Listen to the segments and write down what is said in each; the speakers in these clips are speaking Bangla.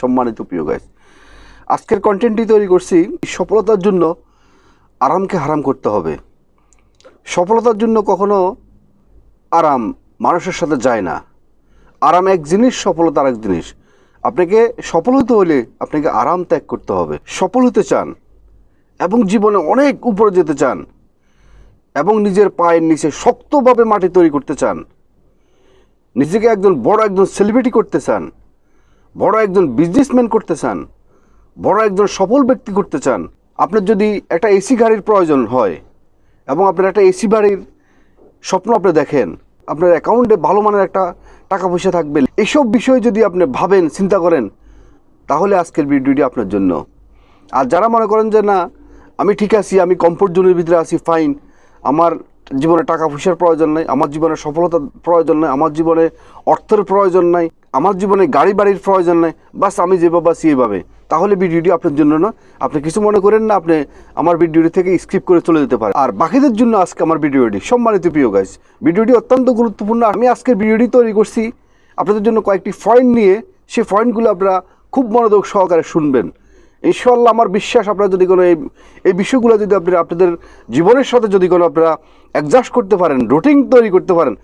সম্মানিত প্রিয় গাইস, আজকের কন্টেন্টটি তৈরি করছি সফলতার জন্য আরামকে হারাম করতে হবে। সফলতার জন্য কখনো আরাম মানুষের সাথে যায় না। আরাম এক জিনিস, সফলতা আরেক জিনিস। আপনাকে সফল হতে হলে আপনাকে আরাম ত্যাগ করতে হবে। সফল হতে চান এবং জীবনে অনেক উপরে যেতে চান এবং নিজের পায়ের নিচে শক্তভাবে মাটি তৈরি করতে চান, নিজেকে বড় একজন সেলিব্রিটি করতে চান, বড় একজন বিজনেসম্যান করতে চান, বড় একজন সফল ব্যক্তি করতে চান, আপনার যদি একটা এসি গাড়ির প্রয়োজন হয় এবং আপনার একটা এসি বাড়ির স্বপ্ন আপনি দেখেন, আপনার অ্যাকাউন্টে ভালো মানের একটা টাকা পয়সা থাকবে, এসব বিষয় যদি আপনি ভাবেন, চিন্তা করেন, তাহলে আজকের ভিডিওটি আপনার জন্য। আর যারা মনে করেন যে না, আমি ঠিক আছি, আমি কমফোর্ট জোনের ভিতরে আছি, ফাইন, আমার জীবনে টাকা পয়সার প্রয়োজন নাই, আমার জীবনে সফলতার প্রয়োজন নাই, আমার জীবনে অর্থের প্রয়োজন নাই, আমার জীবনে গাড়ি বাড়ির প্রয়োজন নাই, বাস আমি যেভাবে আছি এভাবে, তাহলে ভিডিওটি আপনার জন্য না। আপনি কিছু মনে করেন না, আপনি আমার ভিডিওটি থেকে স্কিপ করে চলে যেতে পারেন। আর বাকিদের জন্য আজকে আমার ভিডিওটি। সম্মানিত প্রিয় গাইস, ভিডিওটি অত্যন্ত গুরুত্বপূর্ণ। আমি আজকের ভিডিওটি তৈরি করছি আপনাদের জন্য কয়েকটি পয়েন্ট নিয়ে। সেই পয়েন্টগুলো আপনারা খুব মনোযোগ সহকারে শুনবেন। ইনশাআল্লাহ আমার বিশ্বাস, আপনারা যদি কোনো এই বিষয়গুলো যদি আপনারা আপনাদের জীবনের সাথে যদি কোনো আপনারা অ্যাডজাস্ট করতে পারেন, রুটিন তৈরি করতে পারেন,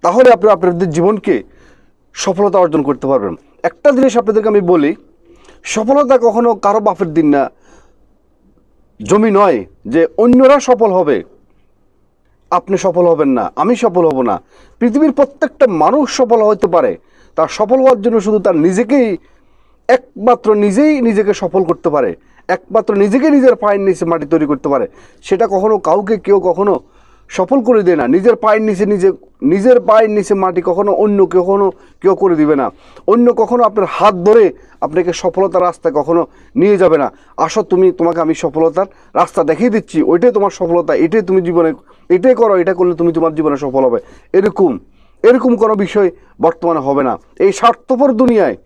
তাহলে আপনারা আপনাদের জীবনকে সফলতা অর্জন করতে পারবেন। একটা জিনিস আপনাদেরকে আমি বলি, সফলতা কখনো কারো বাপের দিন না, জমি নয় যে অন্যরা সফল হবে আপনি সফল হবেন না, আমি সফল হব না। পৃথিবীর প্রত্যেকটা মানুষ সফল হতে পারে, তার সফল হওয়ার জন্য শুধু তার একমাত্র নিজেকে সফল করতে পারে, একমাত্র নিজের পায়ের নিচে মাটি তৈরি করতে পারে। সেটা কখনো কাউকে কেউ কখনো সফল করে দেয় না। নিজের পায়ের নিচে মাটি কখনো অন্য কেউ করে দিবে না। অন্য কখনো আপনার হাত ধরে আপনাকে সফলতার রাস্তায় কখনো নিয়ে যাবে না। আসো, তোমাকে আমি সফলতার রাস্তা দেখিয়ে দিচ্ছি, ওইটাই তোমার সফলতা, এটাই তুমি জীবনে, এটাই করো, এটা করলে তুমি তোমার জীবনে সফল হবে। এরকম কোনো বিষয় বর্তমানে হবে না। এই স্বার্থপর দুনিয়ায়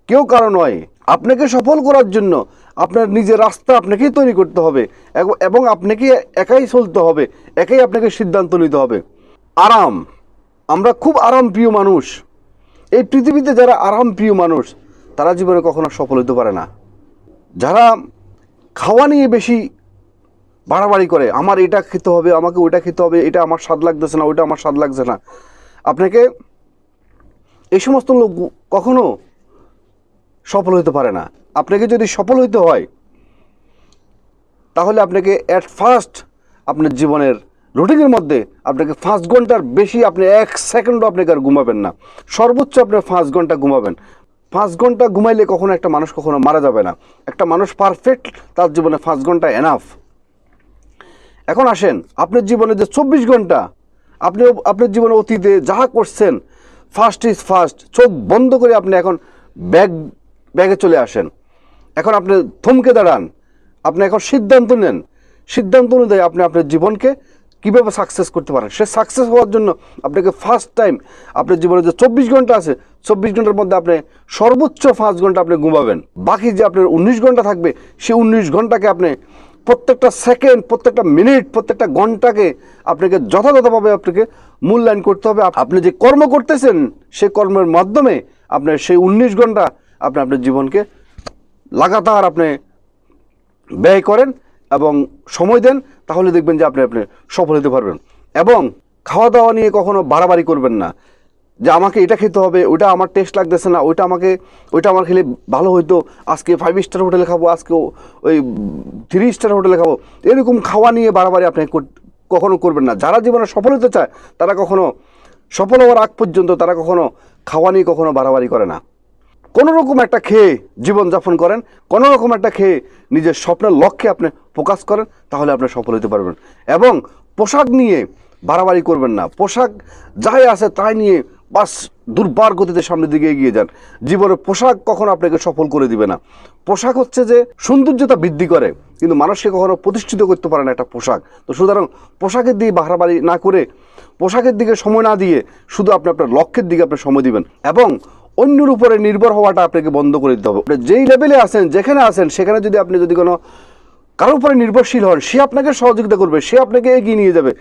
কেউ কারো নয়। আপনাকে সফল করার জন্য আপনার নিজের রাস্তা আপনাকেই তৈরি করতে হবে এবং আপনাকে একাই চলতে হবে, একাই আপনাকে সিদ্ধান্ত নিতে হবে। আরাম, আমরা খুব আরাম প্রিয় মানুষ। এই পৃথিবীতে যারা আরাম প্রিয় মানুষ, তারা জীবনে কখনো সফল হতে পারে না। যারা খাওয়া নিয়ে বেশি বাড়াবাড়ি করে, আমার এটা খেতে হবে, আমাকে ওইটা খেতে হবে, এটা আমার স্বাদ লাগতেছে না, ওইটা আমার স্বাদ লাগছে না, আপনাকে এই সমস্ত লোক কখনো সফল হতে পারে না। আপনাকে যদি সফল হইতে হয়, তাহলে আপনাকে অ্যাট ফার্স্ট আপনার জীবনের রুটিনের মধ্যে আপনাকে 5 ঘন্টার বেশি, আপনি 1 সেকেন্ডও আপনাকে আর ঘুমাবেন না। সর্বোচ্চ আপনি 5 ঘন্টা ঘুমাবেন। 5 ঘন্টা ঘুমাইলে কখনো একটা মানুষ কখনো মারা যাবে না। একটা মানুষ পারফেক্ট, তার জীবনে 5 ঘন্টা এনাফ। এখন আসেন, আপনার জীবনে যে 24 ঘন্টা, আপনার জীবনে অতীতে যাহা করছেন, ফার্স্ট ইজ ফার্স্ট। চোখ বন্ধ করে আপনি এখন ব্যাগে চলে আসেন। এখন আপনি থমকে দাঁড়ান, আপনি এখন সিদ্ধান্ত নেন। সিদ্ধান্ত অনুযায়ী আপনি আপনার জীবনকে কীভাবে সাকসেস করতে পারেন। সে সাকসেস হওয়ার জন্য আপনাকে ফার্স্ট টাইম আপনার জীবনে যে 24 ঘন্টা আছে, 24 ঘন্টার মধ্যে আপনি সর্বোচ্চ 5 ঘন্টা আপনি ঘুমাবেন। বাকি যে আপনার 19 ঘন্টা থাকবে, সেই 19 ঘন্টাকে আপনি প্রত্যেকটা সেকেন্ড, প্রত্যেকটা মিনিট, প্রত্যেকটা ঘন্টাকে আপনাকে যথাযথভাবে আপনাকে মূল্যায়ন করতে হবে। আপনি যে কর্ম করতেছেন, সেই কর্মের মাধ্যমে আপনার সেই 19 ঘন্টা আপনি আপনার জীবনকে লাগাতার আপনি ব্যয় করেন এবং সময় দেন, তাহলে দেখবেন যে আপনি সফল হতে পারবেন। এবং খাওয়া দাওয়া নিয়ে কখনো বাড়াবাড়ি করবেন না, যে আমাকে এটা খেতে হবে, ওইটা আমার টেস্ট লাগতেছে না, ওইটা আমার খেলে ভালো হইতো, আজকে 5 স্টার হোটেলে খাবো, আজকে ওই 3 স্টার হোটেলে খাবো। এরকম খাওয়া নিয়ে বাড়াবাড়ি আপনি কখনো করবেন না। যারা জীবনে সফল হতে চায়, তারা কখনো সফল হওয়ার আগ পর্যন্ত তারা কখনো খাওয়া নিয়ে কখনো বাড়াবাড়ি করে না। কোনো রকম একটা খেয়ে জীবনযাপন করেন, কোনো রকম একটা খেয়ে নিজের স্বপ্নের লক্ষ্যে আপনি ফোকাস করেন, তাহলে আপনি সফল হতে পারবেন। এবং পোশাক নিয়ে বাড়াবাড়ি করবেন না। পোশাক যাই আছে তাই নিয়ে বাস দুর্বার গতিতে সামনের দিকে এগিয়ে যান। জীবনের পোশাক কখনো আপনাকে সফল করে দিবে না। পোশাক হচ্ছে যে সৌন্দর্যতা বৃদ্ধি করে, কিন্তু মানুষকে কখনো প্রতিষ্ঠিত করতে পারে না একটা পোশাক। তো সুতরাং পোশাকের দিকে বাড়াবাড়ি না করে, পোশাকের দিকে সময় না দিয়ে শুধু আপনি আপনার লক্ষ্যের দিকে আপনি সময় দিবেন এবং অন্যের উপরে নির্ভর হওয়াটা আপনাকে বন্ধ করে দিতে হবে। যেই লেভেলে আছেন, যেখানে আছেন, সেখানে যদি কোনো কারোর উপরে নির্ভরশীল হন, সে আপনাকে সহযোগিতা করবে, সে আপনাকে এগিয়ে নিয়ে যাবে।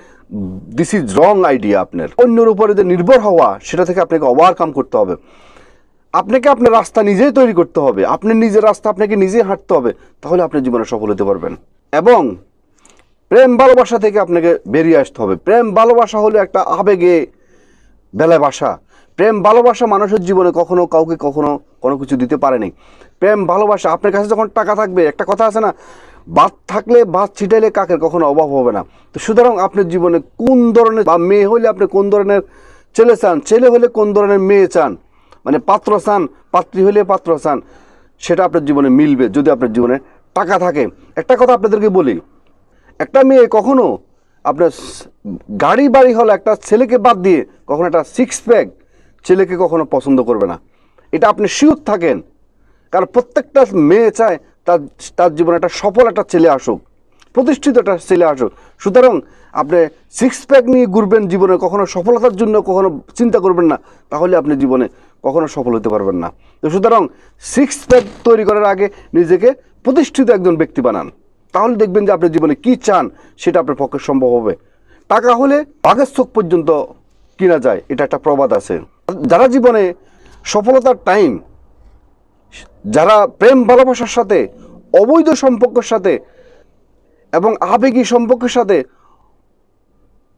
This is wrong idea. আপনার অন্যের উপরে যে নির্ভর হওয়া, সেটা থেকে আপনাকে ওভারকাম করতে হবে। আপনাকে আপনার রাস্তা নিজেই তৈরি করতে হবে, আপনি নিজের রাস্তা আপনাকে নিজেই হাঁটতে হবে, তাহলে আপনি জীবনে সফল হতে পারবেন। এবং প্রেম ভালোবাসা থেকে আপনাকে বেরিয়ে আসতে হবে। প্রেম ভালোবাসা হলো একটা আবেগে বেলায় বাসা। প্রেম ভালোবাসা মানুষের জীবনে কখনো কাউকে কখনো কোনো কিছু দিতে পারেনি। প্রেম ভালোবাসা, আপনার কাছে যখন টাকা থাকবে, একটা কথা আছে না, ভাত থাকলে ভাত ছিটাইলে কাকের কখনো অভাব হবে না। তো সুতরাং আপনার জীবনে কোন ধরনের বা মেয়ে হলে আপনি কোন ধরনের ছেলে চান, ছেলে হলে কোন ধরনের মেয়ে চান, মানে পাত্র চান, পাত্রী হলে পাত্র চান, সেটা আপনার জীবনে মিলবে যদি আপনার জীবনে টাকা থাকে। একটা কথা আপনাদেরকে বলি, একটা মেয়ে কখনো আপনার গাড়ি বাড়ি হলে একটা ছেলেকে বাদ দিয়ে কখনো একটা সিক্স প্যাক ছেলেকে কখনো পছন্দ করবে না। এটা আপনি শিওর থাকেন, কারণ প্রত্যেকটা মেয়ে চায় তার তার জীবনে একটা সফল একটা ছেলে আসুক, প্রতিষ্ঠিত একটা ছেলে আসুক। সুতরাং আপনি সিক্স প্যাক নিয়ে ঘুরবেন জীবনে, কখনো সফলতার জন্য কখনো চিন্তা করবেন না, তাহলে আপনি জীবনে কখনো সফল হতে পারবেন না। তো সুতরাং সিক্স প্যাক তৈরি করার আগে নিজেকে প্রতিষ্ঠিত একজন ব্যক্তি বানান, তাহলে দেখবেন যে আপনি জীবনে কী চান সেটা আপনার পক্ষে সম্ভব হবে। টাকা হলে বাঘের চোখ পর্যন্ত কিনা যায়, এটা একটা প্রবাদ আছে। যারা জীবনে সফলতার টাইম, যারা প্রেম ভালোবাসার সাথে, অবৈধ সম্পর্কের সাথে এবং আবেগী সম্পর্কের সাথে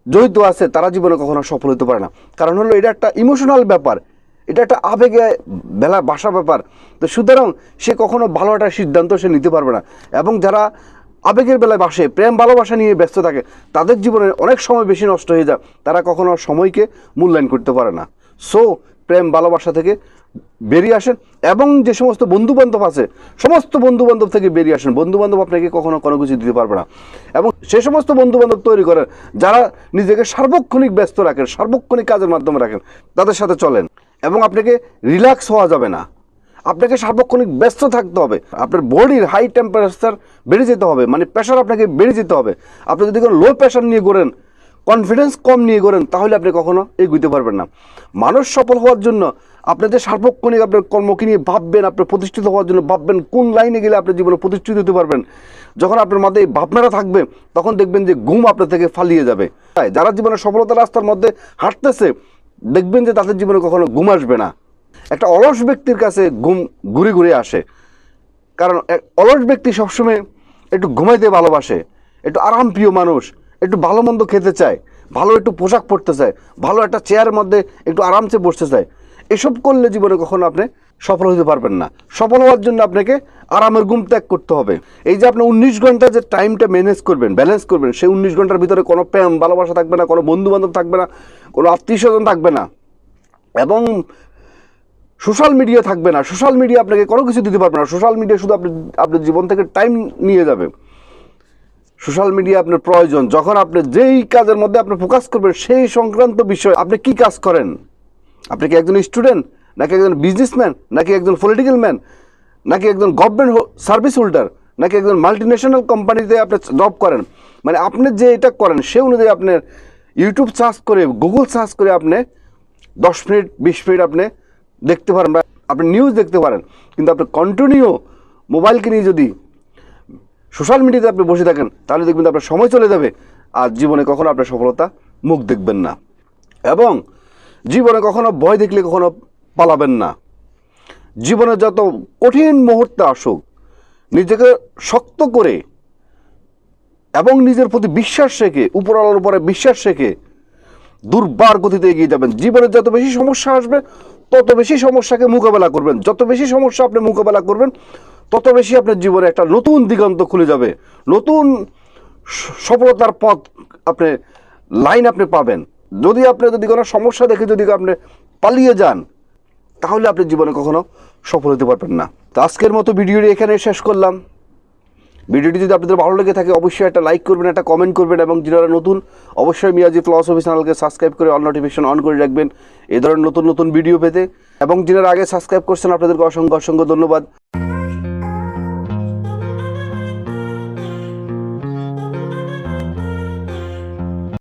জড়িত আছে, তারা জীবনে কখনো সফল হতে পারে না। কারণ হলো এটা একটা ইমোশনাল ব্যাপার, এটা একটা আবেগে বেলা বাসা ব্যাপার। তো সুতরাং সে কখনো ভালো একটা সিদ্ধান্ত সে নিতে পারবে না। এবং যারা আবেগের বেলায় বাসে, প্রেম ভালোবাসা নিয়ে ব্যস্ত থাকে, তাদের জীবনে অনেক সময় বেশি নষ্ট হয়ে যায়, তারা কখনো সময়কে মূল্যায়ন করতে পারে না। সো প্রেম ভালোবাসা থেকে বেরিয়ে আসেন, এবং যে সমস্ত বন্ধুবান্ধব আছে সমস্ত বন্ধুবান্ধব থেকে বেরিয়ে আসেন। বন্ধুবান্ধব আপনাকে কখনো কোনো কিছু দিতে পারবে না। এবং সে সমস্ত বন্ধুবান্ধব তৈরি করেন যারা নিজেকে সার্বক্ষণিক ব্যস্ত রাখেন, সার্বক্ষণিক কাজের মাধ্যমে রাখেন, তাদের সাথে চলেন। এবং আপনাকে রিল্যাক্স হওয়া যাবে না, আপনাকে সার্বক্ষণিক ব্যস্ত থাকতে হবে। আপনার বডির হাই টেম্পারেচার বেড়ে যেতে হবে, মানে প্রেশার আপনাকে বেড়ে যেতে হবে। আপনি যদি কোনো লো প্রেশার নিয়ে ঘোরেন, কনফিডেন্স কম নিয়ে ঘোরেন, তাহলে আপনি কখনো এগোতে পারবেন না। মানুষ সফল হওয়ার জন্য আপনাদের সার্বক্ষণিক আপনার কর্মকে নিয়ে ভাববেন, আপনার প্রতিষ্ঠিত হওয়ার জন্য ভাববেন কোন লাইনে গেলে আপনার জীবনে প্রতিষ্ঠিত হতে পারবেন। যখন আপনার মাথায় এই ভাবনাটা থাকবে, তখন দেখবেন যে ঘুম আপনার থেকে ফালিয়ে যাবে। তাই যারা জীবনে সফলতার রাস্তার মধ্যে হাঁটতেছে, দেখবেন যে তাদের জীবনে কখনো ঘুম আসবে না। একটা অলস ব্যক্তির কাছে ঘুম ঘুরে ঘুরে আসে, কারণ অলস ব্যক্তি সবসময় একটু ঘুমাইতে ভালোবাসে, একটু আরাম প্রিয় মানুষ, একটু ভালো মন্দ খেতে চায়, ভালো একটু পোশাক পরতে চায়, ভালো একটা চেয়ারের মধ্যে একটু আরামসে বসতে চায়। এসব করলে জীবনে কখনো আপনি সফল হতে পারবেন না। সফল হওয়ার জন্য আপনাকে আরামের ঘুম ত্যাগ করতে হবে। এই যে আপনি 19 ঘন্টা যে টাইমটা ম্যানেজ করবেন, ব্যালেন্স করবেন, সেই 19 ঘন্টার ভিতরে কোনো প্রেম ভালোবাসা থাকবে না, কোনো বন্ধু বান্ধব থাকবে না, কোনো আত্মীয় স্বজন থাকবে না, এবং সোশ্যাল মিডিয়া থাকবে না। সোশ্যাল মিডিয়া আপনাকে কোনো কিছু দিতে পারবে না। সোশ্যাল মিডিয়া শুধু আপনার জীবন থেকে টাইম নিয়ে যাবে। সোশ্যাল মিডিয়া আপনার প্রয়োজন যখন আপনি যেই কাজের মধ্যে আপনি ফোকাস করবেন, সেই সংক্রান্ত বিষয়। আপনি কি কাজ করেন? আপনি কি একজন স্টুডেন্ট, নাকি একজন বিজনেসম্যান, নাকি একজন পলিটিক্যাল ম্যান, নাকি একজন গভর্নমেন্ট সার্ভিস হোল্ডার, নাকি একজন মাল্টিন্যাশনাল কোম্পানিতে আপনি জব করেন? মানে আপনি যে এটা করেন সে অনুযায়ী আপনার ইউটিউব সার্চ করে, গুগল সার্চ করে আপনি 10 মিনিট 20 মিনিট আপনি দেখতে পারেন, বা আপনি নিউজ দেখতে পারেন। কিন্তু আপনি কন্টিনিউ মোবাইলকে নিয়ে যদি সোশ্যাল মিডিয়াতে আপনি বসে থাকেন, তাহলে দেখবেন আপনার সময় চলে যাবে, আর জীবনে কখনো আপনার সফলতা মুখ দেখবেন না। এবং জীবনে কখনো ভয় দেখলে কখনো পালাবেন না। জীবনে যত কঠিন মুহূর্তে আসুক, নিজেকে শক্ত করে এবং নিজের প্রতি বিশ্বাস রেখে, উপরওয়ালার উপরে বিশ্বাস রেখে দুর্বার গতিতে এগিয়ে যাবেন। জীবনে যত বেশি সমস্যা আসবে, তত বেশি সমস্যাকে মোকাবেলা করবেন। যত বেশি সমস্যা আপনি মোকাবেলা করবেন, তত বেশি আপনার জীবনে একটা নতুন দিগন্ত খুলে যাবে, নতুন সফলতার পথ আপনি লাইন আপনি পাবেন। যদি কোনো সমস্যা দেখে যদি আপনি পালিয়ে যান, তাহলে আপনি জীবনে কখনো সফল হতে পারবেন না। তো আজকের মতো ভিডিওটি এখানে শেষ করলাম। ভিডিওটি যদি আপনাদের ভালো লেগে থাকে, অবশ্যই একটা লাইক করবেন, একটা কমেন্ট করবেন, এবং যারা নতুন অবশ্যই মিয়াজি ফিলসফি চ্যানেলকে সাবস্ক্রাইব করে অল নোটিফিকেশন অন করে রাখবেন এই ধরনের নতুন নতুন ভিডিও পেতে। এবং যারা আগে সাবস্ক্রাইব করছেন, আপনাদেরকে অসংখ্য অসংখ্য ধন্যবাদ।